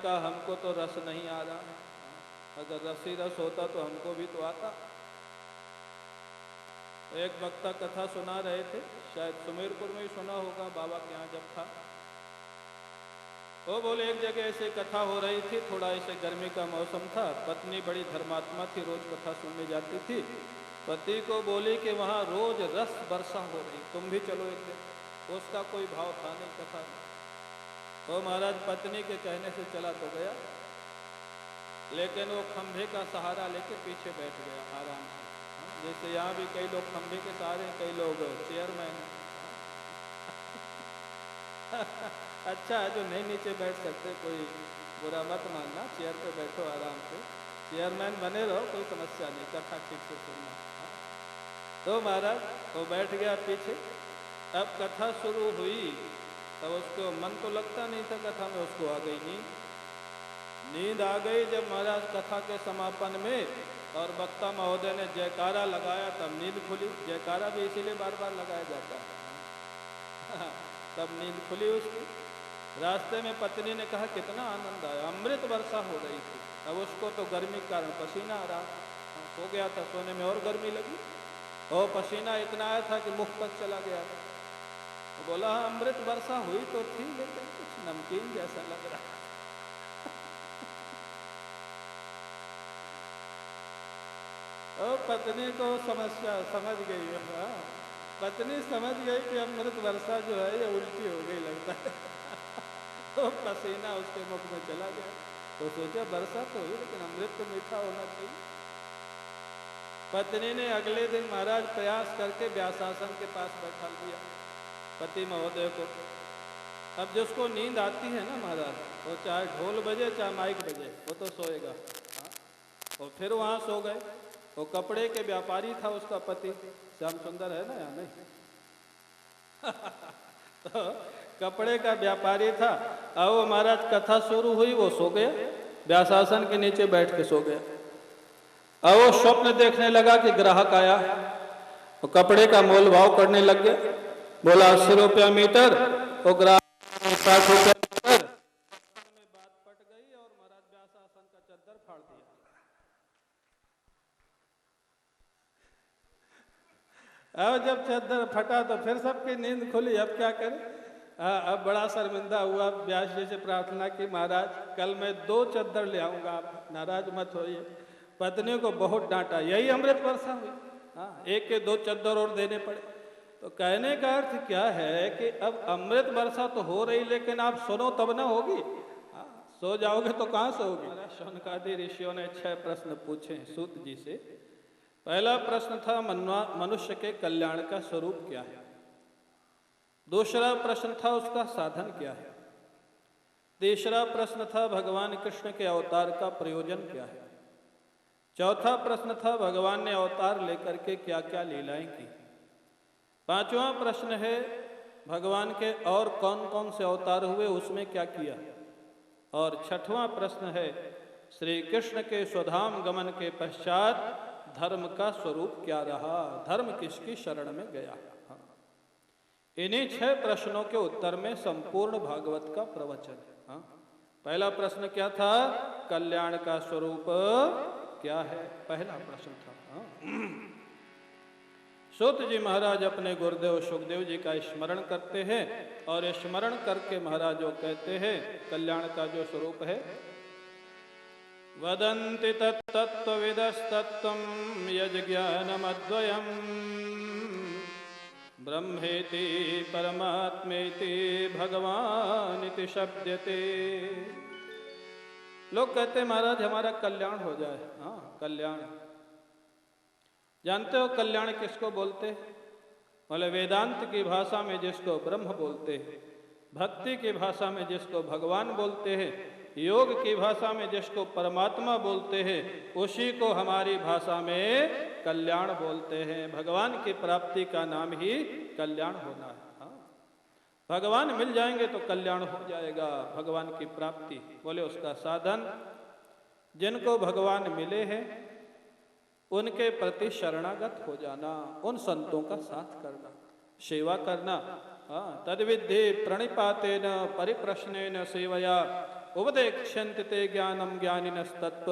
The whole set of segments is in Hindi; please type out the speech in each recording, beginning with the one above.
कहा हमको तो रस नहीं आ रहा, अगर रस ही रस होता तो हमको भी तो आता। एक वक्ता कथा सुना रहे थे, शायद सुमेरपुर में ही सुना होगा, बाबा के यहाँ जब था। वो बोले एक जगह ऐसे कथा हो रही थी, थोड़ा ऐसे गर्मी का मौसम था, पत्नी बड़ी धर्मात्मा थी, रोज कथा सुनने जाती थी। पति को बोली कि वहाँ रोज रस वर्षा हो रही, तुम भी चलो एक दिन। उसका कोई भाव था नहीं कथा में। तो महाराज पत्नी के कहने से चला तो गया, लेकिन वो खंभे का सहारा लेके पीछे बैठ गया आराम से। जैसे यहाँ भी कई लोग खंभे के सहारे, कई लोग चेयरमैन। अच्छा है जो नहीं नीचे बैठ सकते, कोई बुरा मत मानना, चेयर पे बैठो आराम से, चेयरमैन बने रहो, कोई समस्या नहीं, कथा ठीक से सुनना। तो महाराज वो बैठ गया पीछे। अब कथा शुरू हुई, तब उसको मन तो लगता नहीं था कथा में, उसको आ गई नींद आ गई। जब महाराज कथा के समापन में और वक्ता महोदय ने जयकारा लगाया तब नींद खुली। जयकारा भी इसीलिए बार बार लगाया जाता है। तब नींद खुली उसकी। रास्ते में पत्नी ने कहा कितना आनंद आया, अमृत वर्षा हो रही थी। अब उसको तो गर्मी के कारण पसीना आ रहा, हो गया था, सोने में और गर्मी लगी, और पसीना इतना आया था कि मुख तक चला गया। तो बोला अमृत वर्षा हुई तो थी, लेकिन कुछ नमकीन जैसा लग रहा। और पत्नी को समस्या समझ गई है, पत्नी समझ गई कि अमृत वर्षा जो है ये उल्टी हो गई लगता है। तो पसीना उसके मुख में चला गया। तो सोचा वर्षा तो हुई, लेकिन अमृत तो मीठा होना चाहिए। पत्नी ने अगले दिन महाराज प्रयास करके व्यासासन के पास बैठा दिया पति महोदय को। अब जिसको नींद आती है ना महाराज, वो चाहे ढोल बजे चाहे माइक बजे, वो तो सोएगा। और फिर वहाँ सो गए। वो कपड़े के व्यापारी था उसका पति, श्याम सुंदर है ना या नहीं? तो कपड़े का व्यापारी था। अब वो महाराज कथा शुरू हुई, वो सो गया, व्यासासन के नीचे बैठ के सो गया। अब वो स्वप्न देखने लगा कि ग्राहक आया, वो कपड़े का मोल भाव करने लग गया। बोला 80 रुपया मीटर, वो ग्राहक 60 रुपया मीटर। में बात पट गई और महाराज व्यासासन का चद्दर फाड़ दिया। अब जब चद्दर फटा तो फिर सबकी नींद खुली। अब क्या करें? अब बड़ा शर्मिंदा हुआ, व्यास जी से प्रार्थना की महाराज कल मैं 2 चद्दर ले आऊंगा, आप नाराज मत होइए। पत्नी को बहुत डांटा, यही अमृत वर्षा हुई। हाँ, एक के 2 चद्दर और देने पड़े। तो कहने का अर्थ क्या है कि अब अमृत वर्षा तो हो रही, लेकिन आप सुनो तब ना होगी। सो जाओगे तो कहाँ से होगी? शौनकादि ऋषियों ने 6 प्रश्न पूछे सूत जी से। पहला प्रश्न था मनुष्य के कल्याण का स्वरूप क्या है। दूसरा प्रश्न था उसका साधन क्या है। तीसरा प्रश्न था भगवान कृष्ण के अवतार का प्रयोजन क्या है। चौथा प्रश्न था भगवान ने अवतार लेकर के क्या क्या लीलाएं की। पांचवा प्रश्न है भगवान के और कौन कौन से अवतार हुए, उसमें क्या किया। और छठवां प्रश्न है श्री कृष्ण के स्वधाम गमन के पश्चात धर्म का स्वरूप क्या रहा, धर्म किसकी शरण में गया। इन्हीं 6 प्रश्नों के उत्तर में संपूर्ण भागवत का प्रवचन है। पहला प्रश्न क्या था? कल्याण का स्वरूप क्या है, पहला प्रश्न था। सूत जी महाराज अपने गुरुदेव सुखदेव जी का स्मरण करते हैं और स्मरण करके महाराज जो कहते हैं कल्याण का जो स्वरूप है, वदन्ति तत्तत्त्वविदस्तत्त्वं यज्ज्ञानमद्वयम् ब्रह्मेति परमात्मेति भगवानिति शब्दते। लोग कहते हैं महाराज हमारा कल्याण हो जाए। हाँ, कल्याण जानते हो कल्याण किसको बोलते हैं? बोले वेदांत की भाषा में जिसको ब्रह्म बोलते हैं, भक्ति की भाषा में जिसको भगवान बोलते हैं, योग की भाषा में जिसको परमात्मा बोलते हैं, उसी को हमारी भाषा में कल्याण बोलते हैं। भगवान की प्राप्ति का नाम ही कल्याण होना है। भगवान मिल जाएंगे तो कल्याण हो जाएगा, भगवान की प्राप्ति। बोले उसका साधन, जिनको भगवान मिले हैं उनके प्रति शरणागत हो जाना, उन संतों का साथ करना, सेवा करना। तद्विद्धि प्रणिपातेन परिप्रश्नेन सेवया उपदेक्षन्ति ते ज्ञानम ज्ञानिनस्तत्व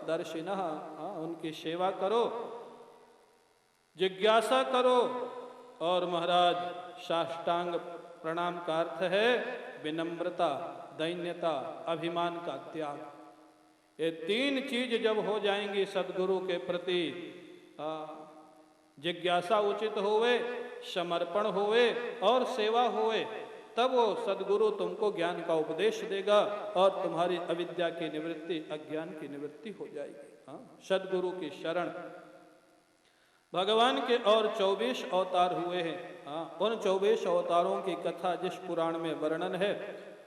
दर्शिनः। उनकी सेवा करो, जिज्ञासा करो। और महाराज साष्टांग प्रणाम का अर्थ है विनम्रता, दैन्यता, अभिमान का त्याग। ये तीन चीज जब हो जाएंगी सदगुरु के प्रति, जिज्ञासा उचित होवे, समर्पण होवे और सेवा होवे, तब वो सदगुरु तुमको ज्ञान का उपदेश देगा और तुम्हारी अविद्या की निवृत्ति, अज्ञान की निवृत्ति हो जाएगी। सदगुरु की शरण। भगवान के और 24 अवतार हुए हैं। उन 24 अवतारों की कथा जिस पुराण में वर्णन है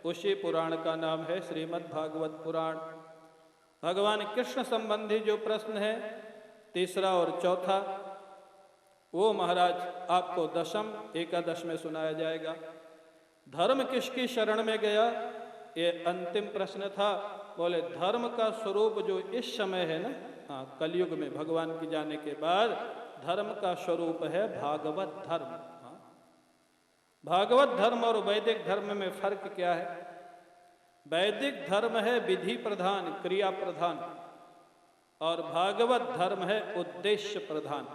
उसी पुराण का नाम है श्रीमद् भागवत पुराण। भगवान कृष्ण संबंधी जो प्रश्न है तीसरा और चौथा, वो महाराज आपको दशम एकादश में सुनाया जाएगा। धर्म किसकी शरण में गया, ये अंतिम प्रश्न था। बोले धर्म का स्वरूप जो इस समय है ना, कलयुग में भगवान की जाने के बाद धर्म का स्वरूप है भागवत धर्म। भागवत धर्म और वैदिक धर्म में फर्क क्या है? वैदिक धर्म है विधि प्रधान, क्रिया प्रधान, और भागवत धर्म है उद्देश्य प्रधान।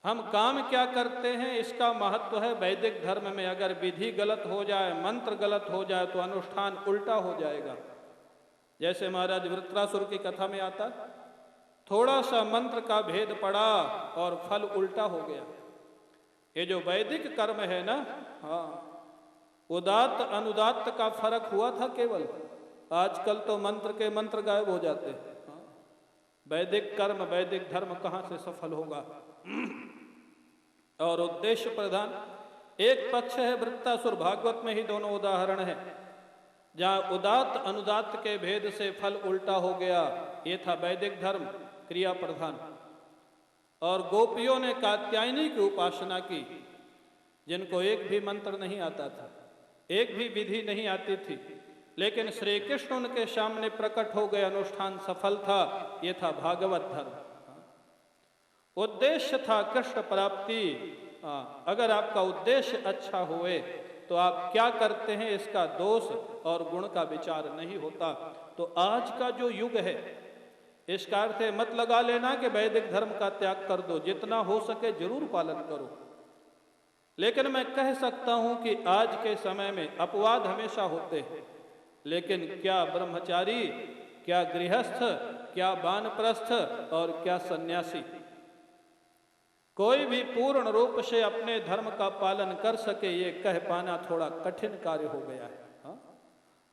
हम काम क्या करते हैं इसका महत्व है। वैदिक धर्म में अगर विधि गलत हो जाए, मंत्र गलत हो जाए तो अनुष्ठान उल्टा हो जाएगा। जैसे महाराज वृत्रासुर की कथा में आता, थोड़ा सा मंत्र का भेद पड़ा और फल उल्टा हो गया। ये जो वैदिक कर्म है ना, उदात्त अनुदात्त का फर्क हुआ था केवल। आजकल तो मंत्र के मंत्र गायब हो जाते हैं। वैदिक कर्म, वैदिक धर्म कहाँ से सफल होगा? और उद्देश्य प्रधान एक पक्ष है वृत्तासुर। भागवत में ही दोनों उदाहरण हैं जहाँ उदात्त अनुदात्त के भेद से फल उल्टा हो गया। ये था वैदिक धर्म, क्रिया प्रधान। और गोपियों ने कात्यायनी की उपासना की, जिनको एक भी मंत्र नहीं आता था, एक भी विधि नहीं आती थी, लेकिन श्री कृष्ण उनके सामने प्रकट हो गए, अनुष्ठान सफल था। ये था भागवत धर्म। उद्देश्य था कृष्ण प्राप्ति। अगर आपका उद्देश्य अच्छा हुए तो आप क्या करते हैं इसका दोष और गुण का विचार नहीं होता। तो आज का जो युग है, इसका अर्थ है मत लगा लेना कि वैदिक धर्म का त्याग कर दो, जितना हो सके जरूर पालन करो। लेकिन मैं कह सकता हूं कि आज के समय में अपवाद हमेशा होते हैं, लेकिन क्या ब्रह्मचारी, क्या गृहस्थ, क्या वानप्रस्थ और क्या सन्यासी, कोई भी पूर्ण रूप से अपने धर्म का पालन कर सके, ये कह पाना थोड़ा कठिन कार्य हो गया है।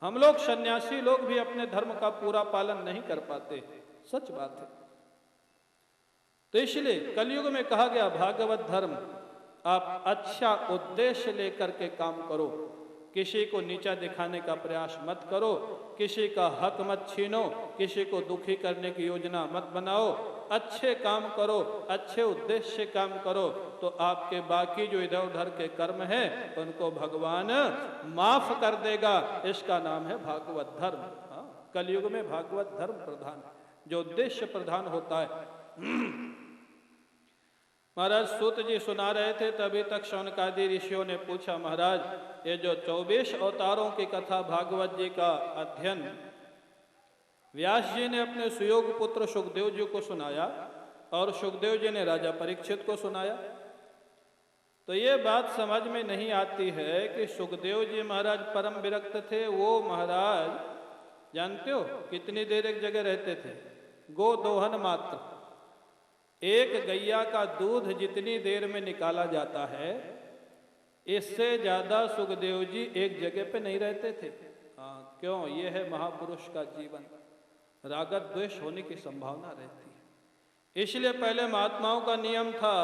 हम लोग सन्यासी लोग भी अपने धर्म का पूरा पालन नहीं कर पाते, सच बात है। तो इसलिए कलयुग में कहा गया भागवत धर्म, आप अच्छा उद्देश्य लेकर के काम करो। किसी को नीचा दिखाने का प्रयास मत करो, किसी का हक मत छीनो, किसी को दुखी करने की योजना मत बनाओ। अच्छे काम करो, अच्छे उद्देश्य से काम करो, तो आपके बाकी जो इधर उधर के कर्म हैं उनको भगवान माफ कर देगा। इसका नाम है भागवत धर्म। कलयुग में भागवत धर्म प्रधान, जो उद्देश्य प्रधान होता है। महाराज सूत जी सुना रहे थे, तभी तक शौनकादि ऋषियों ने पूछा, महाराज ये जो 24 अवतारों की कथा भागवत जी का अध्ययन व्यास जी ने अपने सुयोग पुत्र सुखदेव जी को सुनाया और सुखदेव जी ने राजा परीक्षित को सुनाया, तो ये बात समझ में नहीं आती है कि सुखदेव जी महाराज परम विरक्त थे। वो महाराज जानते हो कितनी देर एक जगह रहते थे? गो दोहन मात्र। एक गैया का दूध जितनी देर में निकाला जाता है, इससे ज्यादा सुखदेव जी एक जगह पे नहीं रहते थे। क्यों? ये है महापुरुष का जीवन, रागत द्वेष होने की संभावना रहती है। इसलिए पहले महात्माओं का नियम था,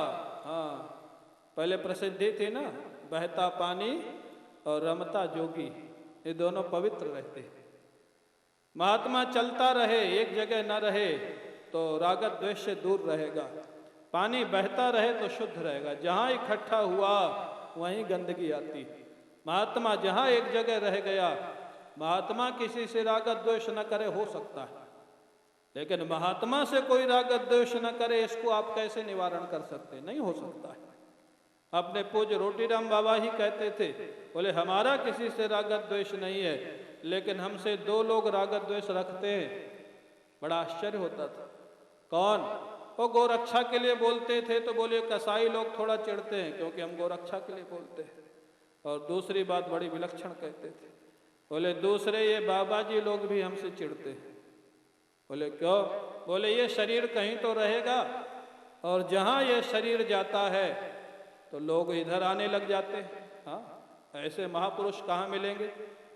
पहले प्रसिद्धि थी ना, बहता पानी और रमता जोगी, ये दोनों पवित्र रहते हैं। महात्मा चलता रहे, एक जगह न रहे तो रागत द्वेष से दूर रहेगा। पानी बहता रहे तो शुद्ध रहेगा। जहां इकट्ठा हुआ वहीं गंदगी आती। महात्मा जहां एक जगह रह गया, महात्मा किसी से रागत द्वेष न करे, हो सकता है, लेकिन महात्मा से कोई रागत द्वेष न करे, इसको आप कैसे निवारण कर सकते? नहीं हो सकता है। अपने पूज्य रोटीराम बाबा ही कहते थे, बोले हमारा किसी से रागत द्वेष नहीं है, लेकिन हमसे दो लोग रागत द्वेष रखते हैं। बड़ा आश्चर्य होता था। कौन? वो गोरक्षा के लिए बोलते थे तो बोले कसाई लोग थोड़ा चिढ़ते हैं क्योंकि हम गोरक्षा के लिए बोलते हैं। और दूसरी बात बड़ी विलक्षण कहते थे, बोले दूसरे ये बाबा जी लोग भी हमसे चिढ़ते हैं। बोले क्यों? बोले ये शरीर कहीं तो रहेगा और जहाँ ये शरीर जाता है तो लोग इधर आने लग जाते हैं। हाँ, ऐसे महापुरुष कहाँ मिलेंगे?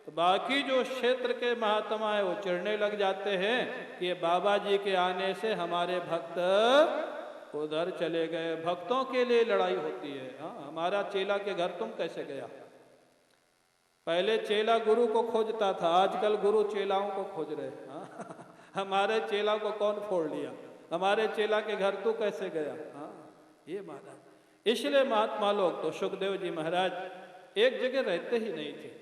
तो बाकी जो क्षेत्र के महात्मा है वो चिढ़ने लग जाते हैं कि ये बाबा जी के आने से हमारे भक्त उधर चले गए। भक्तों के लिए लड़ाई होती है। हाँ, हमारा चेला के घर तुम कैसे गया? पहले चेला गुरु को खोजता था, आजकल गुरु चेलाओं को खोज रहे। हाँ, हमारे चेला को कौन फोड़ लिया? हमारे चेला के घर तू कैसे गया? हाँ, ये महाराज। इसलिए महात्मा लोग तो सुखदेव जी महाराज एक जगह रहते ही नहीं थे।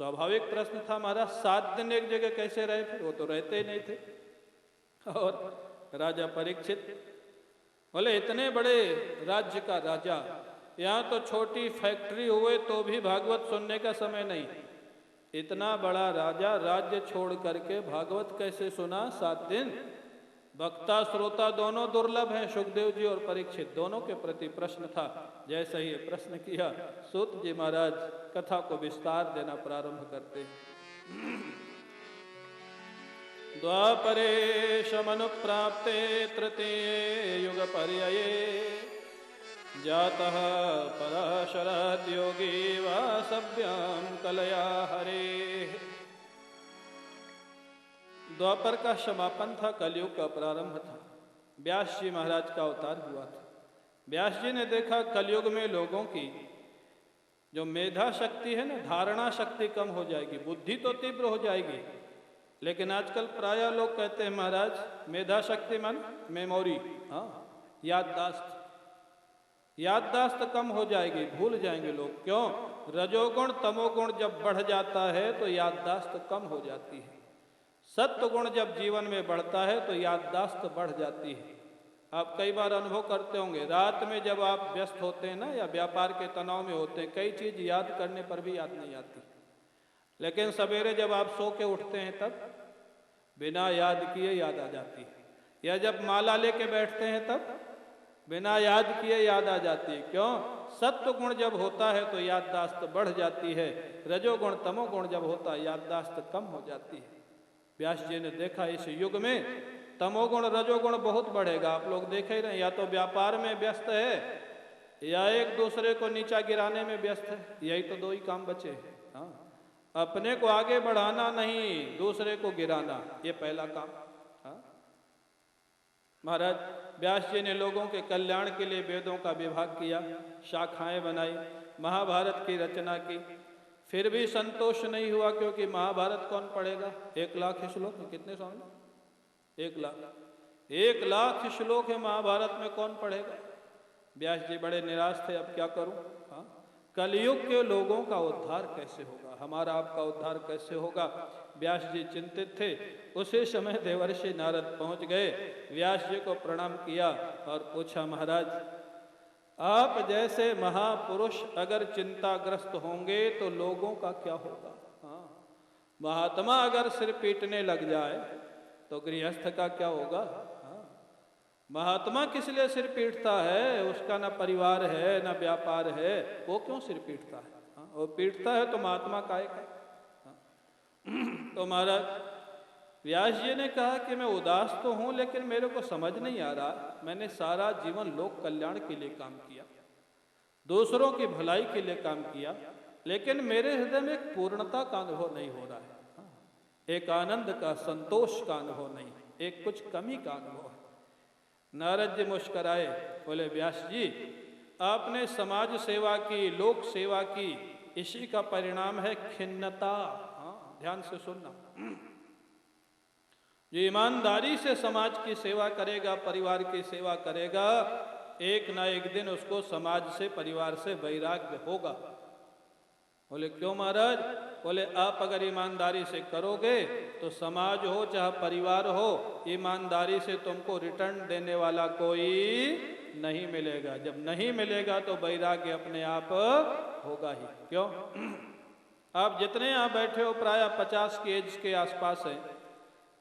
स्वाभाविक प्रश्न था महाराज, 7 दिन एक जगह कैसे रहे? फिर वो तो रहते ही नहीं थे। और राजा परीक्षित बोले इतने बड़े राज्य का राजा, यहाँ तो छोटी फैक्ट्री हुए तो भी भागवत सुनने का समय नहीं। इतना बड़ा राजा राज्य छोड़ करके भागवत कैसे सुना 7 दिन? वक्ता श्रोता दोनों दुर्लभ हैं। सुखदेव जी और परीक्षित दोनों के प्रति प्रश्न था। जैसे ही प्रश्न किया, सूत जी महाराज कथा को विस्तार देना प्रारंभ करते हैं। द्वापरे शमनुप्राप्ते तृतीये युग पर्यये जातः पराशरात् योगी वासव्याम कलया हरे। द्वापर का समापन था, कलयुग का प्रारंभ था। व्यास जी महाराज का अवतार हुआ था। व्यास जी ने देखा कलयुग में लोगों की जो मेधा शक्ति है ना, धारणा शक्ति कम हो जाएगी, बुद्धि तो तीव्र हो जाएगी, लेकिन आजकल प्रायः लोग कहते हैं महाराज मेधा शक्ति मन मेमोरी, हाँ, याददाश्त कम हो जाएगी, भूल जाएंगे लोग। क्यों? रजोगुण तमोगुण जब बढ़ जाता है तो याददाश्त कम हो जाती है। सत्व गुण जब जीवन में बढ़ता है तो याददाश्त बढ़ जाती है। आप कई बार अनुभव करते होंगे, रात में जब आप व्यस्त होते हैं ना या व्यापार के तनाव में होते हैं, कई चीज याद करने पर भी याद नहीं आती, लेकिन सवेरे जब आप सो के उठते हैं तब बिना याद किए याद आ जाती है। या जब माला लेके बैठते हैं तब बिना याद किए याद आ जाती है। क्यों? सत्व गुण जब होता है तो याददाश्त बढ़ जाती है, रजोगुण तमोगुण जब होता है याददाश्त कम हो जाती है। व्यास जी ने देखा इस युग में तमोगुण रजोगुण बहुत बढ़ेगा। आप लोग देखे ही रहे, या तो व्यापार में व्यस्त है या एक दूसरे को नीचा गिराने में व्यस्त है। यही तो 2 ही काम बचे। हाँ, अपने को आगे बढ़ाना नहीं, दूसरे को गिराना, ये पहला काम। हाँ, महाराज व्यास जी ने लोगों के कल्याण के लिए वेदों का विभाग किया, शाखाएं बनाई, महाभारत की रचना की। फिर भी संतोष नहीं हुआ, क्योंकि महाभारत कौन पढ़ेगा? 1 लाख श्लोक है। कितने स्वामी? 1 लाख श्लोक है महाभारत में, कौन पढ़ेगा? व्यास जी बड़े निराश थे, अब क्या करूं? हाँ, कलयुग के लोगों का उद्धार कैसे होगा, हमारा आपका उद्धार कैसे होगा? व्यास जी चिंतित थे। उसी समय देवर्षि नारद पहुंच गए, व्यास जी को प्रणाम किया और पूछा, महाराज आप जैसे महापुरुष अगर चिंताग्रस्त होंगे तो लोगों का क्या होगा? हाँ, महात्मा अगर सिर पीटने लग जाए तो गृहस्थ का क्या होगा? हाँ, महात्मा किस लिए सिर पीटता है? उसका ना परिवार है ना व्यापार है, वो क्यों सिर पीटता है? हाँ, वो पीटता है तो महात्मा काहे का? हाँ, तो महाराज व्यास जी ने कहा कि मैं उदास तो हूं, लेकिन मेरे को समझ नहीं आ रहा, मैंने सारा जीवन लोक कल्याण के लिए काम किया, दूसरों की भलाई के लिए काम किया, लेकिन मेरे हृदय में एक पूर्णता का अनुभव नहीं हो रहा है। एक आनंद का, संतोष का अनुभव नहीं, एक कुछ कमी का अनुभव है। नारद जी मुस्कराए, बोले व्यास जी आपने समाज सेवा की, लोक सेवा की, इसी का परिणाम है खिन्नता। हाँ, ध्यान से सुनना। जो ईमानदारी से समाज की सेवा करेगा, परिवार की सेवा करेगा, एक ना एक दिन उसको समाज से, परिवार से वैराग्य होगा। बोले क्यों महाराज? बोले आप अगर ईमानदारी से करोगे तो समाज हो चाहे परिवार हो, ईमानदारी से तुमको रिटर्न देने वाला कोई नहीं मिलेगा। जब नहीं मिलेगा तो वैराग्य अपने आप होगा ही। क्यों? आप जितने यहाँ बैठे हो प्राय 50 की एज के आसपास हैं,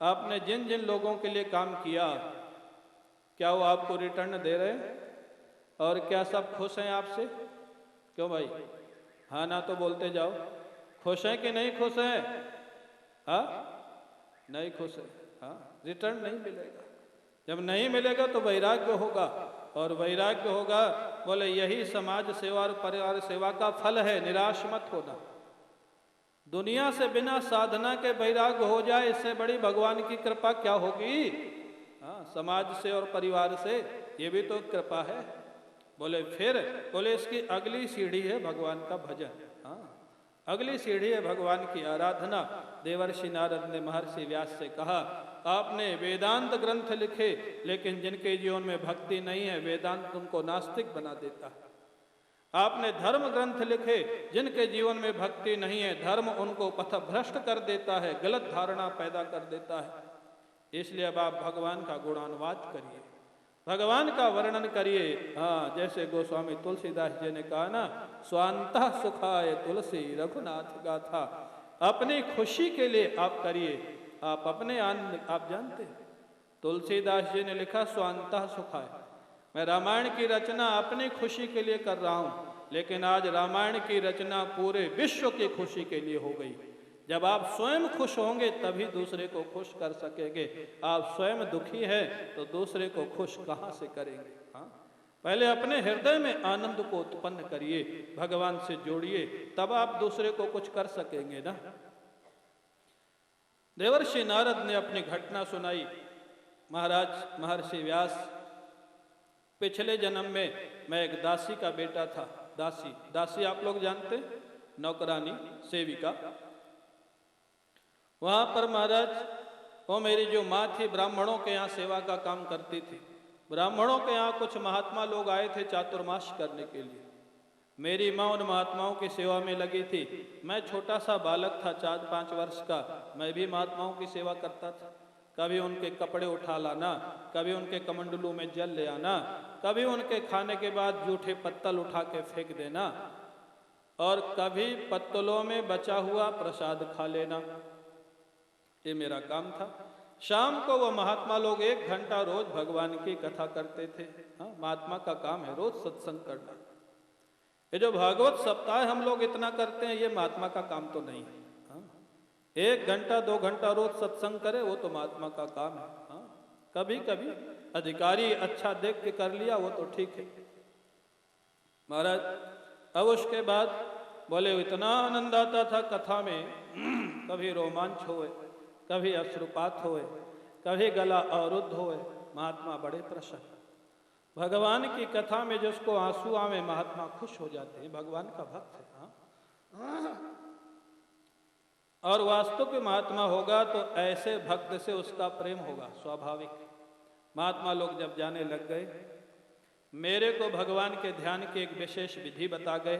आपने जिन जिन लोगों के लिए काम किया, क्या वो आपको रिटर्न दे रहे हैं? और क्या सब खुश हैं आपसे? क्यों भाई? हाँ ना तो बोलते जाओ। खुश हैं कि नहीं खुश हैं? हाँ, नहीं खुश है। हाँ, रिटर्न नहीं मिलेगा। जब नहीं मिलेगा तो वैराग्य होगा, और वैराग्य होगा, बोले यही समाज सेवा और परिवार सेवा का फल है। निराश मत होना। दुनिया से बिना साधना के वैराग्य हो जाए, इससे बड़ी भगवान की कृपा क्या होगी? हाँ, समाज से और परिवार से, ये भी तो कृपा है। बोले फिर, बोले इसकी अगली सीढ़ी है भगवान का भजन। हाँ, अगली सीढ़ी है भगवान की आराधना। देवर्षि नारद ने महर्षि व्यास से कहा, आपने वेदांत ग्रंथ लिखे, लेकिन जिनके जीवन में भक्ति नहीं है, वेदांत उनको नास्तिक बना देता है। आपने धर्म ग्रंथ लिखे, जिनके जीवन में भक्ति नहीं है, धर्म उनको पथभ्रष्ट कर देता है, गलत धारणा पैदा कर देता है। इसलिए अब आप भगवान का गुणानुवाद करिए, भगवान का वर्णन करिए। हाँ, जैसे गोस्वामी तुलसीदास जी ने कहा ना, स्वांतः सुखाय तुलसी रघुनाथ गाथा। अपनी खुशी के लिए आप करिए, आप अपने आनंद आप जानते हैं। तुलसीदास जी ने लिखा स्वांतः सुखाय। मैं रामायण की रचना अपनी खुशी के लिए कर रहा हूँ, लेकिन आज रामायण की रचना पूरे विश्व की खुशी के लिए हो गई। जब आप स्वयं खुश होंगे तभी दूसरे को खुश कर सकेंगे। आप स्वयं दुखी हैं तो दूसरे को खुश कहाँ से करेंगे? हाँ, पहले अपने हृदय में आनंद को उत्पन्न करिए, भगवान से जोड़िए, तब आप दूसरे को कुछ कर सकेंगे ना। देवर्षि नारद ने अपनी घटना सुनाई। महाराज महर्षि व्यास, पिछले जन्म में मैं एक दासी का बेटा था। दासी, दासी आप लोग जानते, नौकरानी, सेविका। वहां पर महाराज, वो मेरी जो माँ थी, ब्राह्मणों के यहाँ सेवा का काम करती थी। ब्राह्मणों के यहाँ कुछ महात्मा लोग आए थे चातुर्मास करने के लिए। मेरी माँ उन महात्माओं की सेवा में लगी थी। मैं छोटा सा बालक था, 4-5 वर्ष का। मैं भी महात्माओं की सेवा करता था। कभी उनके कपड़े उठा लाना, कभी उनके कमंडलू में जल ले आना, कभी उनके खाने के बाद जूठे पत्तल उठा के फेंक देना, और कभी पत्तलों में बचा हुआ प्रसाद खा लेना। ये मेरा काम था। शाम को वो महात्मा लोग 1 घंटा रोज भगवान की कथा करते थे। हाँ, महात्मा का काम है रोज सत्संग करना। ये जो भागवत सप्ताह हम लोग इतना करते हैं, ये महात्मा का काम तो नहीं है। हाँ, 1 घंटा 2 घंटा रोज सत्संग करे, वो तो महात्मा का काम है। हाँ, कभी कभी अधिकारी अच्छा देख के कर लिया, वो तो ठीक है। महाराज, अब उसके बाद बोले इतना आनंद आता था कथा में, कभी रोमांच होए, कभी अश्रुपात होए, कभी गला अवरुद्ध होए। महात्मा बड़े प्रसन्न। भगवान की कथा में जिसको आंसू आवे, महात्मा खुश हो जाते हैं। भगवान का भक्त है। हाँ, और वास्तव में महात्मा होगा तो ऐसे भक्त से उसका प्रेम होगा, स्वाभाविक। महात्मा लोग जब जाने लग गए, मेरे को भगवान के ध्यान की एक विशेष विधि बता गए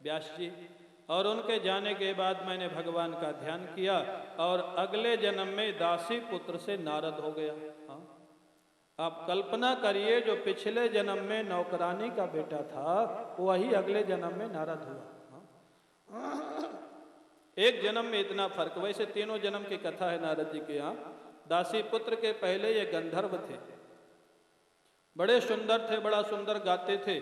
व्यास जी, और उनके जाने के बाद मैंने भगवान का ध्यान किया, और अगले जन्म में दासी पुत्र से नारद हो गया। हाँ, आप कल्पना करिए, जो पिछले जन्म में नौकरानी का बेटा था, वही अगले जन्म में नारद हुआ। हाँ, एक जन्म में इतना फर्क। वैसे 3 जन्म की कथा है नारद जी के यहाँ। दासी पुत्र के पहले ये गंधर्व थे, बड़े सुंदर थे, बड़ा सुंदर गाते थे।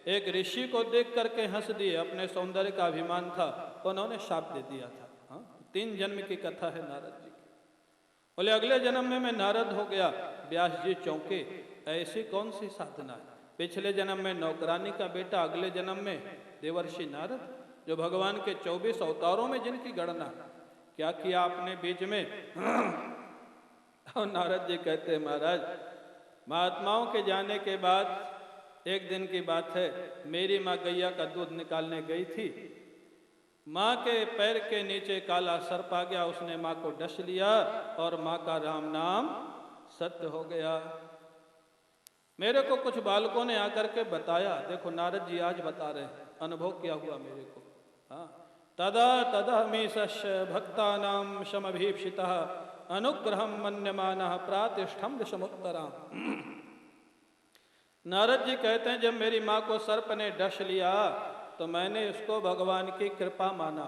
एक ऋषि को देख करके हंस दिए, अपने सौंदर्य का अभिमान था, उन्होंने शाप दे दिया था। हाँ, 3 जन्म की कथा है नारद जी की। बोले अगले जन्म में मैं नारद हो गया। व्यास जी चौंके, ऐसी कौन सी साधना है? पिछले जन्म में नौकरानी का बेटा, अगले जन्म में देवर्षि नारद, जो भगवान के 24 अवतारों में जिनकी गणना। क्या किया आपने बीच में? और नारद जी कहते हैं, महाराज, महात्माओं के जाने के बाद एक दिन की बात है, मेरी माँ गैया का दूध निकालने गई थी। माँ के पैर के नीचे काला सर्प आ गया, उसने माँ को डस लिया, और माँ का राम नाम सत्य हो गया। मेरे को कुछ बालकों ने आकर के बताया, देखो नारद जी आज बता रहे हैं, अनुभव किया हुआ मेरे को। हाँ, तदा तदहमीश भक्तानां समभीप्सितः अनुग्रहं मन्यमानः प्रातिष्ठं समुत्तराम्। नारद जी कहते हैं जब मेरी माँ को सर्प ने डस लिया तो मैंने उसको भगवान की कृपा माना।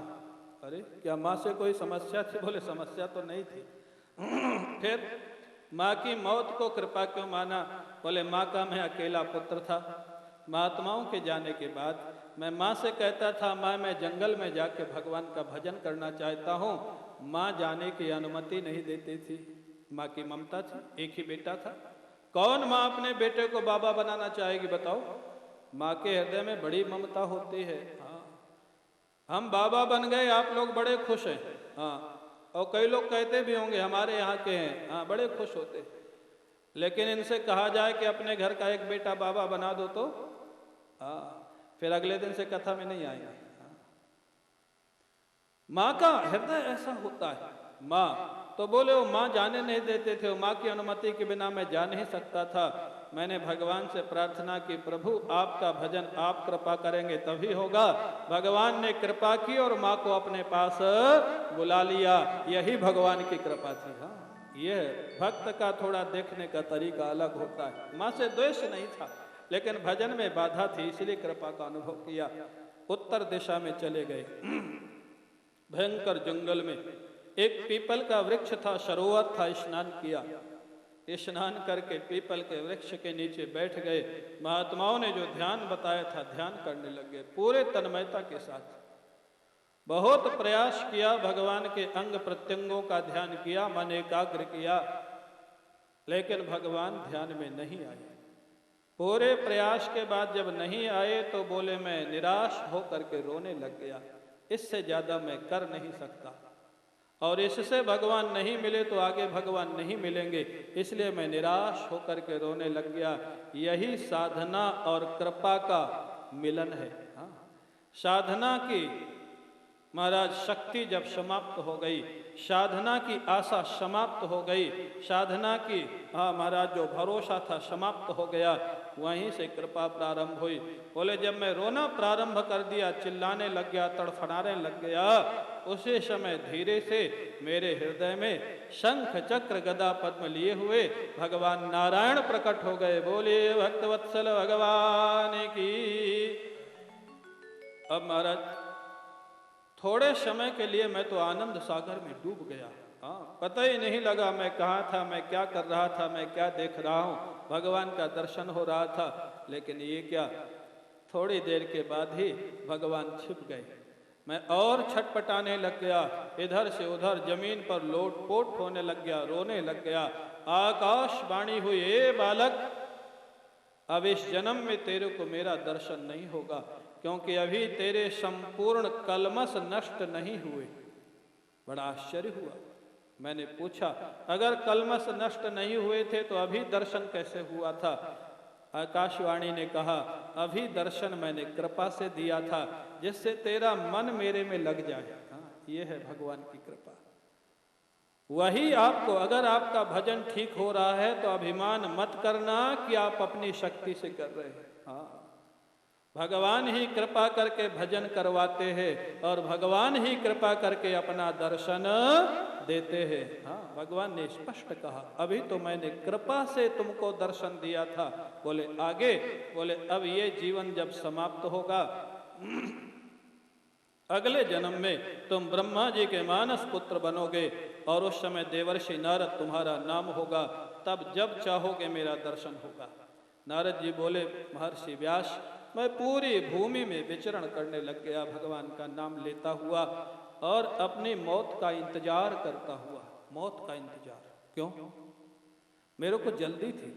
अरे क्या माँ से कोई समस्या थी? बोले समस्या तो नहीं थी। फिर माँ की मौत को कृपा क्यों माना? बोले माँ का मैं अकेला पुत्र था। महात्माओं के जाने के बाद मैं माँ से कहता था माँ मैं जंगल में जाके भगवान का भजन करना चाहता हूँ। माँ जाने की अनुमति नहीं देती थी। माँ की ममता थी, एक ही बेटा था। कौन माँ अपने बेटे को बाबा बनाना चाहेगी बताओ? माँ के हृदय में बड़ी ममता होती है। हाँ, हम बाबा बन गए, आप लोग बड़े खुश हैं। हाँ, और कई लोग कहते भी होंगे हमारे यहाँ के हैं, हाँ बड़े खुश होते। लेकिन इनसे कहा जाए कि अपने घर का एक बेटा बाबा बना दो तो हाँ, फिर अगले दिन से कथा में नहीं आएगा। हाँ। माँ का हृदय ऐसा होता है। माँ तो बोले वो माँ जाने नहीं देते थे, वो माँ की अनुमति के बिना मैं जा नहीं सकता था। मैंने भगवान से प्रार्थना की प्रभु आपका भजन आप कृपा करेंगे तभी होगा। भगवान ने कृपा की और माँ को अपने पास बुला लिया। यही भगवान की कृपा थी। हाँ, यह भक्त का थोड़ा देखने का तरीका अलग होता है। माँ से द्वेष नहीं था लेकिन भजन में बाधा थी, इसलिए कृपा का अनुभव किया। उत्तर दिशा में चले गए। भयंकर जंगल में एक पीपल का वृक्ष था, सरोवर था। स्नान किया, स्नान करके पीपल के वृक्ष के नीचे बैठ गए। महात्माओं ने जो ध्यान बताया था ध्यान करने लग गए पूरे तन्मयता के साथ। बहुत प्रयास किया, भगवान के अंग प्रत्यंगों का ध्यान किया, मन एकाग्र किया, लेकिन भगवान ध्यान में नहीं आए। पूरे प्रयास के बाद जब नहीं आए तो बोले मैं निराश होकर के रोने लग गया। इससे ज्यादा मैं कर नहीं सकता और इससे भगवान नहीं मिले तो आगे भगवान नहीं मिलेंगे, इसलिए मैं निराश होकर के रोने लग गया। यही साधना और कृपा का मिलन है। हाँ, साधना की महाराज शक्ति जब समाप्त हो गई, साधना की आशा समाप्त हो गई, साधना की हाँ महाराज जो भरोसा था समाप्त हो गया, वहीं से कृपा प्रारंभ हुई। बोले जब मैं रोना प्रारंभ कर दिया, चिल्लाने लग गया, तड़फड़ाने लग गया, उसी समय धीरे से मेरे हृदय में शंख चक्र गदा पद्म लिए हुए भगवान नारायण प्रकट हो गए। बोले भक्तवत्सल भगवान की। अब महाराज थोड़े समय के लिए मैं तो आनंद सागर में डूब गया। हाँ, पता ही नहीं लगा मैं कहाँ था, मैं क्या कर रहा था, मैं क्या देख रहा हूँ। भगवान का दर्शन हो रहा था, लेकिन ये क्या, थोड़ी देर के बाद ही भगवान छिप गए। मैं और छटपटाने लग गया, इधर से उधर जमीन पर लोटपोट होने लग गया, रोने लग गया। आकाशवाणी हुई, ए बालक, अब इस जन्म में तेरे को मेरा दर्शन नहीं होगा, क्योंकि अभी तेरे संपूर्ण कलमश नष्ट नहीं हुए। बड़ा आश्चर्य हुआ। मैंने पूछा अगर कलमश नष्ट नहीं हुए थे तो अभी दर्शन कैसे हुआ था? आकाशवाणी ने कहा अभी दर्शन मैंने कृपा से दिया था, जिससे तेरा मन मेरे में लग जाए। हाँ, ये है भगवान की कृपा। वही आपको, अगर आपका भजन ठीक हो रहा है तो अभिमान मत करना कि आप अपनी शक्ति से कर रहे हैं। हाँ, भगवान ही कृपा करके भजन करवाते हैं और भगवान ही कृपा करके अपना दर्शन देते हैं। हाँ, भगवान ने स्पष्ट कहा अभी तो मैंने कृपा से तुमको दर्शन दिया था। बोले आगे? बोले अब ये जीवन जब समाप्त होगा, अगले जन्म में तुम ब्रह्मा जी के मानस पुत्र बनोगे और उस समय देवर्षि नारद तुम्हारा नाम होगा, तब जब चाहोगे मेरा दर्शन होगा। नारद जी बोले महर्षि व्यास, मैं पूरी भूमि में विचरण करने लग गया, भगवान का नाम लेता हुआ और अपनी मौत का इंतजार करता हुआ। मौत का इंतजार क्यों? मेरे को जल्दी थी,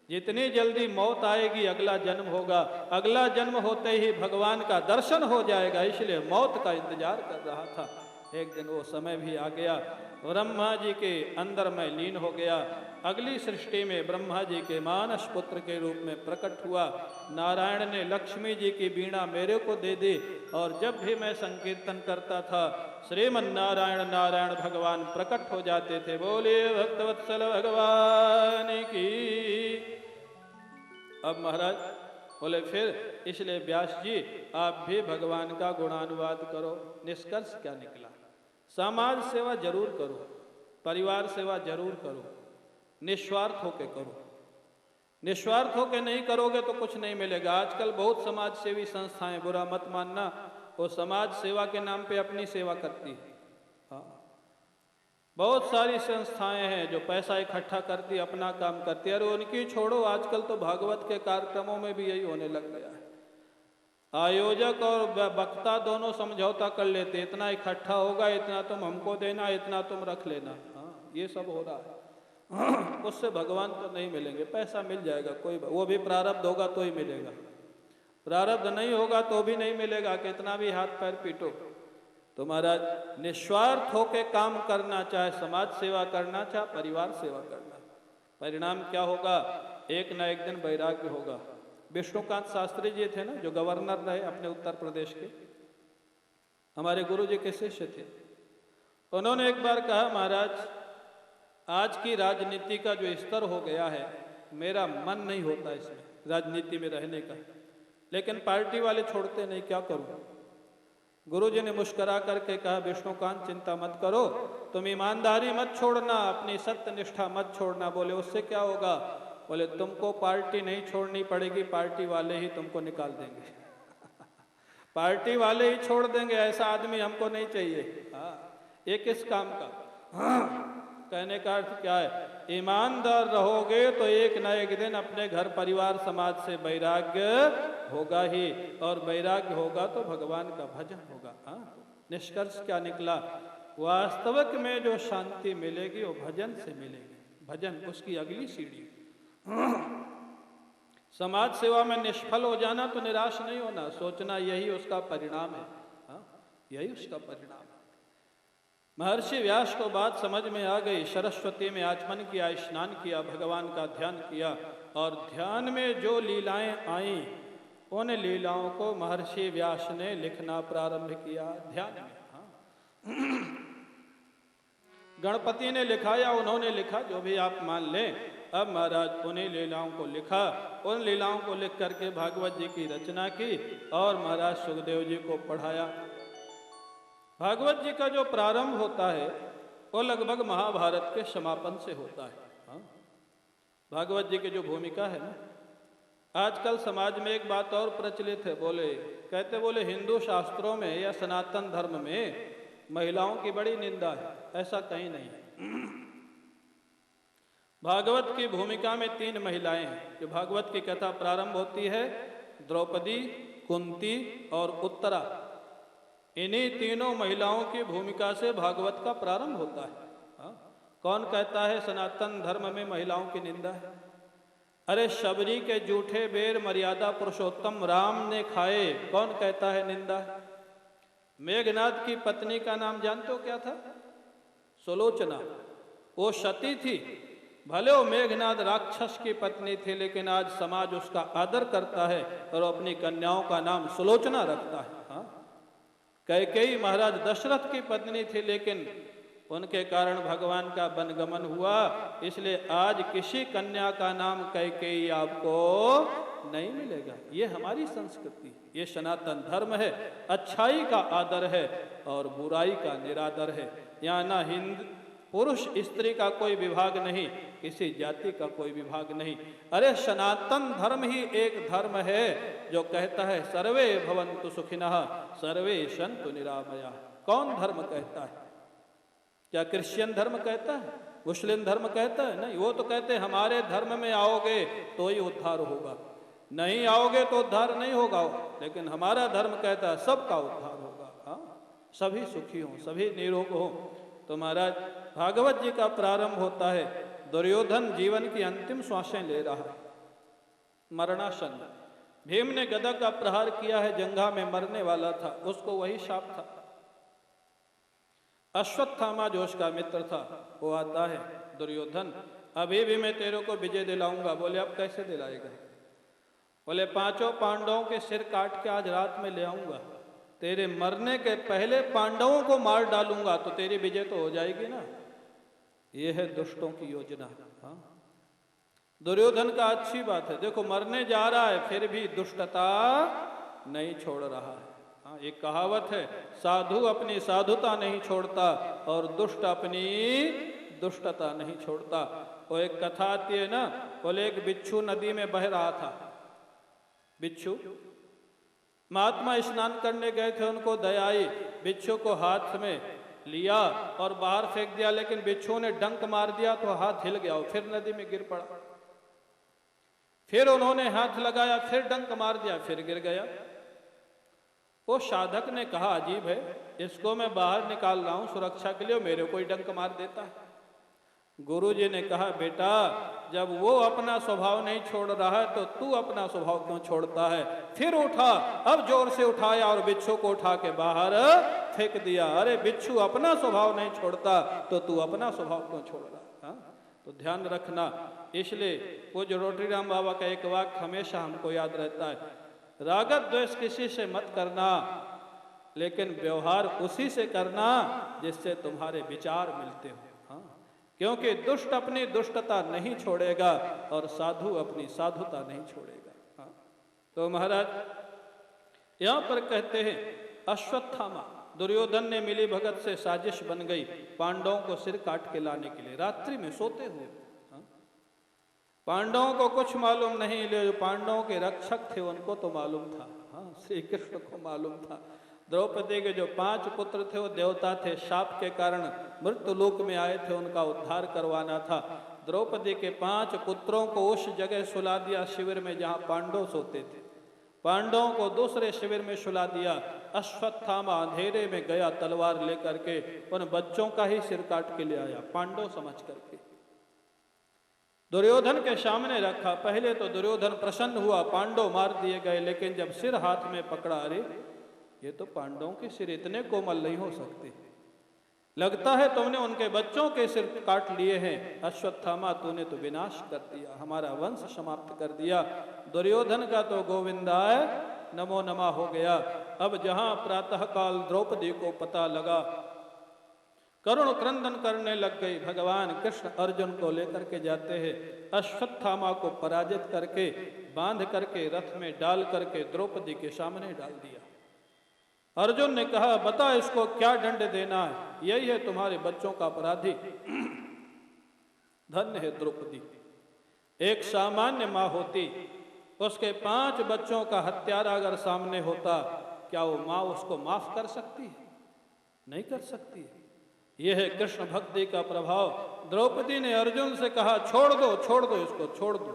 जितनी जल्दी मौत आएगी अगला जन्म होगा, अगला जन्म होते ही भगवान का दर्शन हो जाएगा, इसलिए मौत का इंतजार कर रहा था। एक दिन वो समय भी आ गया, ब्रह्मा जी के अंदर मैं लीन हो गया। अगली सृष्टि में ब्रह्मा जी के मानस पुत्र के रूप में प्रकट हुआ। नारायण ने लक्ष्मी जी की वीणा मेरे को दे दी और जब भी मैं संकीर्तन करता था श्रीमन नारायण नारायण भगवान प्रकट हो जाते थे। बोले भक्तवत्सल भगवान की। अब महाराज बोले फिर इसलिए व्यास जी आप भी भगवान का गुणानुवाद करो। निष्कर्ष क्या निकला? समाज सेवा जरूर करो, परिवार सेवा जरूर करो, निस्वार्थ होके करो, निस्वार्थ होकर नहीं करोगे तो कुछ नहीं मिलेगा। आजकल बहुत समाज सेवी संस्थाएं, बुरा मत मानना, वो समाज सेवा के नाम पे अपनी सेवा करती है। हाँ, बहुत सारी संस्थाएं हैं जो पैसा इकट्ठा करती, अपना काम करती है। अरे उनकी छोड़ो, आजकल तो भागवत के कार्यक्रमों में भी यही होने लग गया है। आयोजक और वक्ता दोनों समझौता कर लेते, इतना इकट्ठा होगा, इतना तुम हमको देना, इतना तुम रख लेना। हाँ, ये सब हो रहा है। उससे भगवान तो नहीं मिलेंगे। पैसा मिल जाएगा, कोई वो भी प्रारब्ध होगा तो ही मिलेगा, प्रारब्ध नहीं होगा तो भी नहीं मिलेगा, कितना भी हाथ पैर पीटो। तो महाराज निस्वार्थ होके काम करना, चाहे समाज सेवा करना, चाहे परिवार सेवा करना, परिणाम क्या होगा? एक ना एक दिन वैराग्य होगा। विष्णुकांत शास्त्री जी थे ना, जो गवर्नर रहे अपने उत्तर प्रदेश के, हमारे गुरु जी के शिष्य थे। उन्होंने एक बार कहा, महाराज आज की राजनीति का जो स्तर हो गया है, मेरा मन नहीं होता इसमें राजनीति में रहने का, लेकिन पार्टी वाले छोड़ते नहीं, क्या करूं? गुरुजी ने मुस्कुरा करके कहा, विष्णुकांत चिंता मत करो, तुम ईमानदारी मत छोड़ना, अपनी सत्य निष्ठा मत छोड़ना। बोले उससे क्या होगा? बोले तुमको पार्टी नहीं छोड़नी पड़ेगी, पार्टी वाले ही तुमको निकाल देंगे। पार्टी वाले ही छोड़ देंगे, ऐसा आदमी हमको नहीं चाहिए। हाँ, ये किस काम का? हाँ, कहने का अर्थ क्या है? ईमानदार रहोगे तो एक न एक दिन अपने घर परिवार समाज से वैराग्य होगा ही, और वैराग्य होगा तो भगवान का भजन होगा। हाँ, निष्कर्ष क्या निकला? वास्तविक में जो शांति मिलेगी वो भजन से मिलेगी। भजन उसकी अगली सीढ़ी। समाज सेवा में निष्फल हो जाना तो निराश नहीं होना, सोचना यही उसका परिणाम है। हाँ, यही उसका परिणाम है। महर्षि व्यास को बात समझ में आ गई। सरस्वती में आचमन किया, स्नान किया, भगवान का ध्यान किया, और ध्यान में जो लीलाएं आईं उन लीलाओं को महर्षि व्यास ने लिखना प्रारंभ किया ध्यान में। हाँ। गणपति ने लिखा या उन्होंने लिखा, जो भी आप मान लें। अब महाराज उन्हीं लीलाओं को लिखा, उन लीलाओं को लिख करके भागवत जी की रचना की और महाराज सुखदेव जी को पढ़ाया। भागवत जी का जो प्रारंभ होता है वो लगभग महाभारत के समापन से होता है। हाँ? भागवत जी की जो भूमिका है ना, आजकल समाज में एक बात और प्रचलित है, बोले हिंदू शास्त्रों में या सनातन धर्म में महिलाओं की बड़ी निंदा है। ऐसा कहीं नहीं है। भागवत की भूमिका में 3 महिलाएं हैं। जो भागवत की कथा प्रारंभ होती है, द्रौपदी, कुंती और उत्तरा, इन्हीं तीनों महिलाओं की भूमिका से भागवत का प्रारंभ होता है। हाँ? कौन कहता है सनातन धर्म में महिलाओं की निंदा है? अरे शबरी के जूठे बेर मर्यादा पुरुषोत्तम राम ने खाए, कौन कहता है निंदा है? मेघनाद की पत्नी का नाम जानते हो क्या था? सुलोचना। वो सती थी, भले वो मेघनाद राक्षस की पत्नी थी, लेकिन आज समाज उसका आदर करता है और अपनी कन्याओं का नाम सुलोचना रखता है। हाँ? कैकेयी महाराज दशरथ की पत्नी थी, लेकिन उनके कारण भगवान का वनगमन हुआ, इसलिए आज किसी कन्या का नाम कैकेयी आपको नहीं मिलेगा। ये हमारी संस्कृति, ये सनातन धर्म है। अच्छाई का आदर है और बुराई का निरादर है। यहाँ ना हिंद पुरुष स्त्री का कोई विभाग नहीं, किसी जाति का कोई विभाग नहीं। अरे सनातन धर्म ही एक धर्म है जो कहता है सर्वे भवन्तु सुखिनः सर्वे सन्तु निरामया। कौन धर्म कहता है? क्या क्रिश्चियन धर्म कहता है? मुस्लिम धर्म कहता है? नहीं, वो तो कहते हैं हमारे धर्म में आओगे तो ही उद्धार होगा, नहीं आओगे तो उद्धार नहीं होगा। लेकिन हमारा धर्म कहता है सबका उद्धार होगा। हाँ, सभी सुखी हों, सभी निरोग हों। तो महाराज भागवत जी का प्रारंभ होता है, दुर्योधन जीवन की अंतिम श्वासें ले रहा है, मरणासन। भीम ने गदा का प्रहार किया है, जंघा में मरने वाला था, उसको वही शाप था। अश्वत्थामा जो उसका मित्र था वो आता है, दुर्योधन अभी भी मैं तेरे को विजय दिलाऊंगा। बोले अब कैसे दिलाएगा? बोले 5 पांडवों के सिर काट के आज रात में ले आऊंगा, तेरे मरने के पहले पांडवों को मार डालूंगा तो तेरी विजय तो हो जाएगी ना। यह है दुष्टों की योजना। हाँ? दुर्योधन का अच्छी बात है, देखो मरने जा रहा है फिर भी दुष्टता नहीं छोड़ रहा है। हाँ, एक कहावत है, साधु अपनी साधुता नहीं छोड़ता और दुष्ट अपनी दुष्टता नहीं छोड़ता। वो एक कथा आती है ना, बोले एक बिच्छू नदी में बह रहा था। बिच्छू, महात्मा स्नान करने गए थे, उनको दया आई, बिच्छू को हाथ में लिया और बाहर फेंक दिया, लेकिन बिच्छू ने डंक मार दिया तो हाथ हिल गया, फिर नदी में गिर पड़ा। फिर उन्होंने हाथ लगाया, फिर डंक मार दिया, फिर गिर गया। वो साधक ने कहा अजीब है, इसको मैं बाहर निकाल रहा हूं सुरक्षा के लिए, मेरे को ही डंक मार देता है। गुरुजी ने कहा बेटा, जब वो अपना स्वभाव नहीं छोड़ रहा है तो तू अपना स्वभाव क्यों छोड़ता है? फिर उठा, अब जोर से उठाया और बिच्छू को उठा के बाहर फेंक दिया। अरे बिच्छू अपना स्वभाव नहीं छोड़ता तो तू अपना स्वभाव क्यों छोड़ रहा? तो ध्यान रखना। इसलिए पूज्य रोटरीराम बाबा का एक वाक्य हमेशा हमको याद रहता है, रागत द्वेष किसी से मत करना, लेकिन व्यवहार उसी से करना जिससे तुम्हारे विचार मिलते हो। क्योंकि दुष्ट अपनी दुष्टता नहीं छोड़ेगा और साधु अपनी साधुता नहीं छोड़ेगा। तो महाराज यहां पर कहते हैं अश्वत्थामा, दुर्योधन ने मिली भगत से साजिश बन गई पांडवों को सिर काट के लाने के लिए, रात्रि में सोते हुए। पांडवों को कुछ मालूम नहीं, जो पांडवों के रक्षक थे उनको तो मालूम था, श्री कृष्ण को मालूम था। द्रौपदी के जो 5 पुत्र थे वो देवता थे, शाप के कारण मृत्यु लोक में आए थे, उनका उद्धार करवाना था। द्रौपदी के 5 पुत्रों को उस जगह सुला दिया शिविर में जहां पांडव सोते थे, पांडवों को दूसरे शिविर में सुला दिया। अश्वत्थामा अंधेरे में गया तलवार लेकर के, उन बच्चों का ही सिर काट के ले आया, पांडव समझ करके दुर्योधन के सामने रखा। पहले तो दुर्योधन प्रसन्न हुआ, पांडव मार दिए गए, लेकिन जब सिर हाथ में पकड़ा, अरे ये तो पांडवों के सिर इतने कोमल नहीं हो सकते, लगता है तुमने उनके बच्चों के सिर काट लिए हैं। अश्वत्थामा तूने तो विनाश कर दिया, हमारा वंश समाप्त कर दिया। दुर्योधन का तो गोविंदाय नमो नमः हो गया। अब जहां प्रातःकाल द्रौपदी को पता लगा, करुण क्रंदन करने लग गई। भगवान कृष्ण अर्जुन को लेकर के जाते हैं, अश्वत्थामा को पराजित करके बांध करके रथ में डाल करके द्रौपदी के सामने डाल दिया। अर्जुन ने कहा बता इसको क्या दंड देना है, यही है तुम्हारे बच्चों का अपराधी। धन्य है द्रौपदी, एक सामान्य माँ होती, उसके 5 बच्चों का हत्यारा अगर सामने होता, क्या वो माँ उसको माफ कर सकती है? नहीं कर सकती। यह है कृष्ण भक्ति का प्रभाव। द्रौपदी ने अर्जुन से कहा छोड़ दो इसको, छोड़ दो।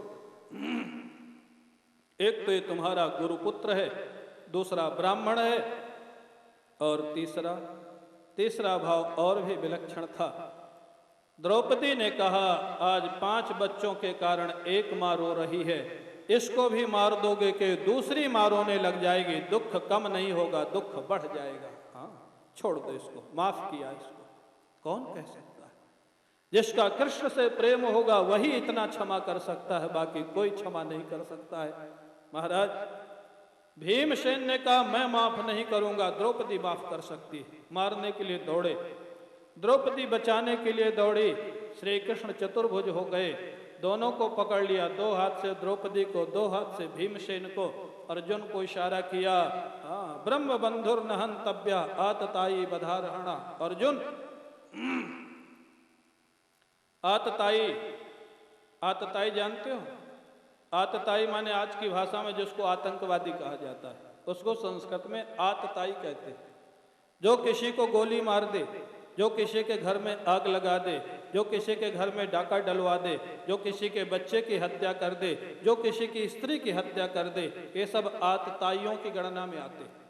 एक तो ये तुम्हारा गुरुपुत्र है, दूसरा ब्राह्मण है, और तीसरा भाव और भी विलक्षण था। द्रौपदी ने कहा आज 5 बच्चों के कारण एक माँ रो रही है, इसको भी मार दोगे कि दूसरी माँ रोने लग जाएगी, दुख कम नहीं होगा, दुख बढ़ जाएगा। छोड़ दो इसको, माफ किया इसको। कौन कह सकता है? जिसका कृष्ण से प्रेम होगा वही इतना क्षमा कर सकता है, बाकी कोई क्षमा नहीं कर सकता है। महाराज भीमसेन ने कहा मैं माफ नहीं करूंगा, द्रौपदी माफ कर सकती है। मारने के लिए दौड़े, द्रौपदी बचाने के लिए दौड़ी, श्री कृष्ण चतुर्भुज हो गए, दोनों को पकड़ लिया, 2 हाथ से द्रौपदी को, 2 हाथ से भीमसेन को। अर्जुन को इशारा किया, ब्रह्म बंधुर न हंतव्य आतताई बधारहणा। अर्जुन आतताई जानते हो? आतताई माने आज की भाषा में जिसको आतंकवादी कहा जाता है, उसको संस्कृत में आतताई कहते हैं। जो किसी को गोली मार दे, जो किसी के घर में आग लगा दे, जो किसी के घर में डाका डलवा दे, जो किसी के बच्चे की हत्या कर दे, जो किसी की स्त्री की हत्या कर दे, ये सब आतताइयों की गणना में आते हैं।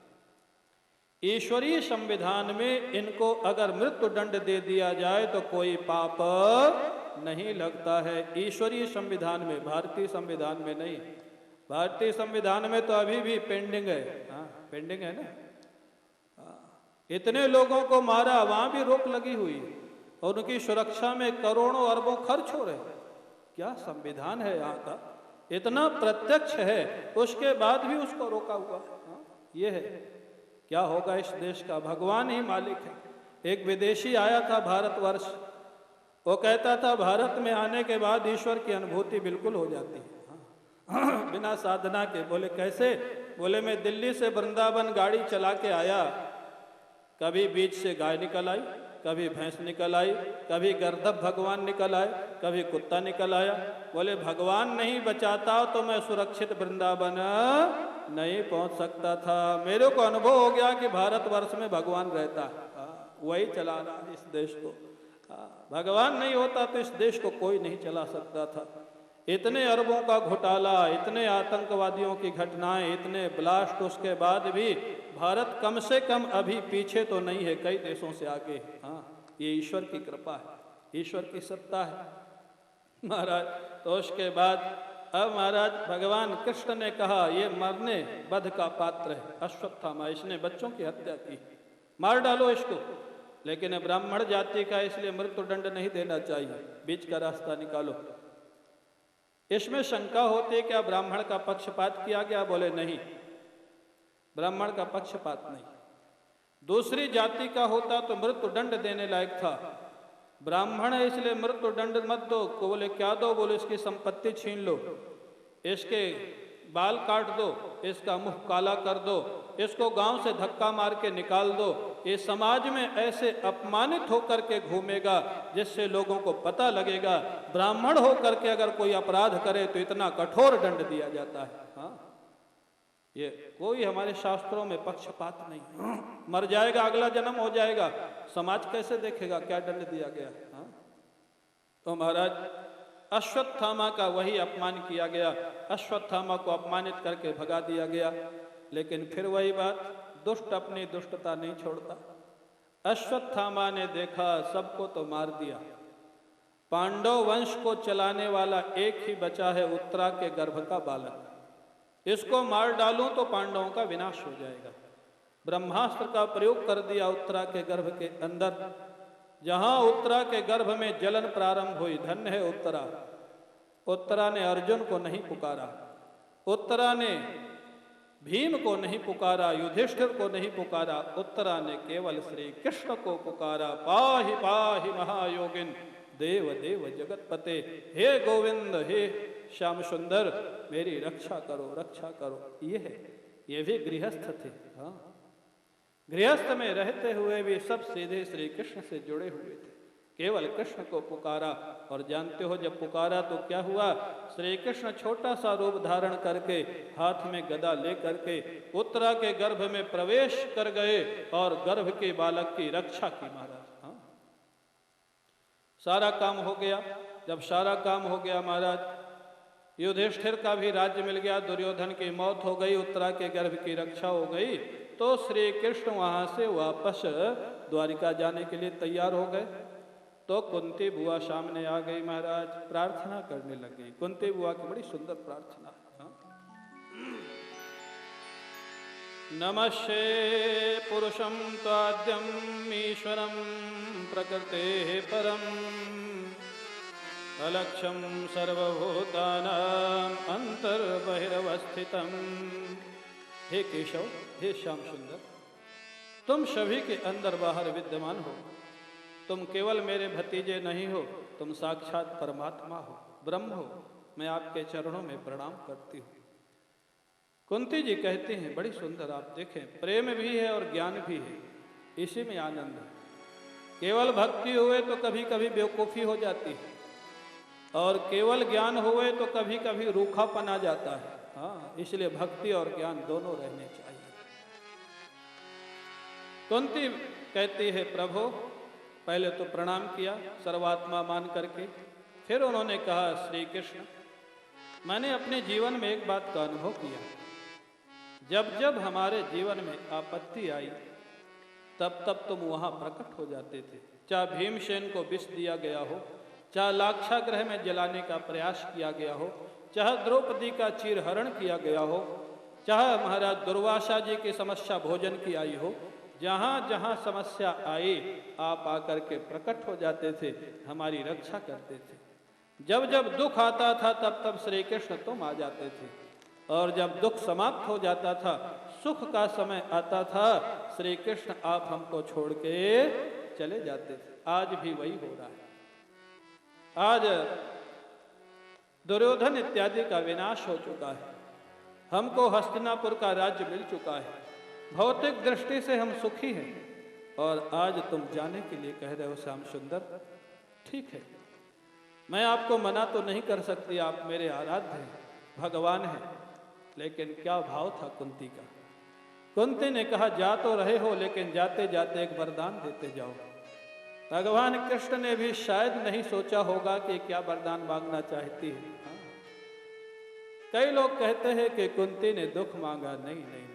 ईश्वरीय संविधान में इनको अगर मृत्यु दंड दे दिया जाए तो कोई पाप नहीं लगता है। ईश्वरीय संविधान में, भारतीय संविधान में नहीं। भारतीय संविधान में तो अभी भी पेंडिंग है। पेंडिंग है ना। इतने लोगों को मारा, वहां भी रोक लगी हुई है और उनकी सुरक्षा में करोड़ों अरबों खर्च हो रहे। क्या संविधान है यहाँ का, इतना प्रत्यक्ष है, उसके बाद भी उसको रोका हुआ। ये है, क्या होगा इस देश का, भगवान ही मालिक है। एक विदेशी आया था भारतवर्ष, वो कहता था भारत में आने के बाद ईश्वर की अनुभूति बिल्कुल हो जाती है बिना साधना के। बोले कैसे? बोले मैं दिल्ली से वृंदावन गाड़ी चला के आया, कभी बीच से गाय निकल आई, कभी भैंस निकल आई, कभी गर्दभ भगवान निकल आए, कभी कुत्ता निकल आया। बोले भगवान नहीं बचाता तो मैं सुरक्षित वृंदावन नहीं पहुंच सकता था। मेरे को अनुभव हो गया कि भारतवर्ष में भगवान रहता है, वही चला रहा है इस देश को। भगवान नहीं होता तो इस देश को कोई नहीं चला सकता था। इतने अरबों का घोटाला, इतने आतंकवादियों की घटनाएं, इतने ब्लास्ट, उसके बाद भी भारत कम से कम अभी पीछे तो नहीं है, कई देशों से आगे। हाँ, ये ईश्वर की कृपा है, ईश्वर की सत्ता है महाराज। तो उसके बाद अब महाराज भगवान कृष्ण ने कहा ये मरने वध का पात्र है, अश्वत्थामा, इसने बच्चों की हत्या की, मार डालो इसको। लेकिन ब्राह्मण जाति का इसलिए मृत्युदंड नहीं देना चाहिए, बीच का रास्ता निकालो। इसमें शंका होती है क्या ब्राह्मण का पक्षपात किया गया? बोले नहीं, ब्राह्मण का पक्षपात नहीं। दूसरी जाति का होता तो मृत्युदंड देने लायक था। ब्राह्मण है इसलिए मृत्युदंड मत दो। को बोले क्या दो? बोले इसकी संपत्ति छीन लो, इसके बाल काट दो, इसका मुंह काला कर दो, इसको गांव से धक्का मार के निकाल दो। ये समाज में ऐसे अपमानित होकर के घूमेगा जिससे लोगों को पता लगेगा ब्राह्मण होकर के अगर कोई अपराध करे तो इतना कठोर दंड दिया जाता है। हाँ, ये कोई हमारे शास्त्रों में पक्षपात नहीं। मर जाएगा, अगला जन्म हो जाएगा, समाज कैसे देखेगा क्या दंड दिया गया? हाँ? तो महाराज अश्वत्थामा का वही अपमान किया गया, अश्वत्थामा को अपमानित करके भगा दिया गया। लेकिन फिर वही बात, दुष्ट अपनी दुष्टता नहीं छोड़ता। अश्वत्थामा ने देखा सबको तो मार दिया, पांडव वंश को चलाने वाला एक ही बचा है, उत्तरा के गर्भ का बालक। इसको मार डालूं तो पांडवों का विनाश हो जाएगा। ब्रह्मास्त्र का प्रयोग कर दिया उत्तरा के गर्भ के अंदर। जहां उत्तरा के गर्भ में जलन प्रारंभ हुई, धन्य है उत्तरा। उत्तरा ने अर्जुन को नहीं पुकारा, उत्तरा ने भीम को नहीं पुकारा, युधिष्ठिर को नहीं पुकारा, उत्तरा ने केवल श्री कृष्ण को पुकारा। पाहि पाहि महायोगिन देव देव जगतपते, हे गोविंद, हे श्याम सुंदर, मेरी रक्षा करो, रक्षा करो। ये है, ये भी गृहस्थ थे। हाँ, गृहस्थ में रहते हुए भी सब सीधे श्री कृष्ण से जुड़े हुए थे, केवल कृष्ण को पुकारा। और जानते हो जब पुकारा तो क्या हुआ? श्री कृष्ण छोटा सा रूप धारण करके हाथ में गदा ले करके उत्तरा के गर्भ में प्रवेश कर गए और गर्भ के बालक की रक्षा की महाराज। हाँ, सारा काम हो गया। जब सारा काम हो गया महाराज, युधिष्ठिर का भी राज्य मिल गया, दुर्योधन की मौत हो गई, उत्तरा के गर्भ की रक्षा हो गई। तो श्री कृष्ण वहां से वापस द्वारिका जाने के लिए तैयार हो गए। तो कुंती बुआ सामने आ गई महाराज, प्रार्थना करने लग गई। कुंती बुआ की बड़ी सुंदर प्रार्थना है। नमस्ते पुरुषं त्वाद्यम् ईश्वरं प्रकृतेः परम् अलक्ष्यं सर्वभूतानां अंतर्बहिरवस्थितं। हे केशव, हे श्याम सुंदर, तुम सभी के अंदर बाहर विद्यमान हो। तुम केवल मेरे भतीजे नहीं हो, तुम साक्षात परमात्मा हो, ब्रह्म हो। मैं आपके चरणों में प्रणाम करती हूँ। कुंती जी कहती हैं, बड़ी सुंदर, आप देखें, प्रेम भी है और ज्ञान भी है, इसी में आनंद है। केवल भक्ति हुए तो कभी कभी बेवकूफ़ी हो जाती है, और केवल ज्ञान हुए तो कभी कभी रूखापन आ जाता है। हाँ, इसलिए भक्ति और ज्ञान दोनों रहने चाहिए। कुंती कहती है, प्रभु, पहले तो प्रणाम किया सर्वात्मा मान करके। फिर उन्होंने कहा, श्री कृष्ण, मैंने अपने जीवन में एक बात का अनुभव किया। जब जब हमारे जीवन में आपत्ति आई तब तब तुम वहां प्रकट हो जाते थे। चाहे भीमसेन को विष दिया गया हो, चाहे लाक्षागृह में जलाने का प्रयास किया गया हो, चाहे द्रौपदी का चीरहरण किया गया हो, चाहे महाराज दुर्वासा जी की समस्या भोजन की आई हो, जहाँ जहाँ समस्या आई आप आकर के प्रकट हो जाते थे, हमारी रक्षा करते थे। जब जब दुख आता था तब तब श्री कृष्ण तुम आ जाते थे, और जब दुख समाप्त हो जाता था, सुख का समय आता था, श्री कृष्ण आप हमको छोड़ के चले जाते थे। आज भी वही हो रहा है। आज दुर्योधन इत्यादि का विनाश हो चुका है, हमको हस्तिनापुर का राज्य मिल चुका है, भौतिक दृष्टि से हम सुखी हैं, और आज तुम जाने के लिए कह रहे हो श्याम सुंदर, ठीक है, मैं आपको मना तो नहीं कर सकती, आप मेरे आराध्य हैं, भगवान हैं, लेकिन क्या भाव था कुंती का। कुंती ने कहा, जा तो रहे हो, लेकिन जाते जाते एक वरदान देते जाओ। भगवान कृष्ण ने भी शायद नहीं सोचा होगा कि क्या वरदान मांगना चाहती है। कई लोग कहते हैं कि कुंती ने दुख मांगा, नहीं नहीं,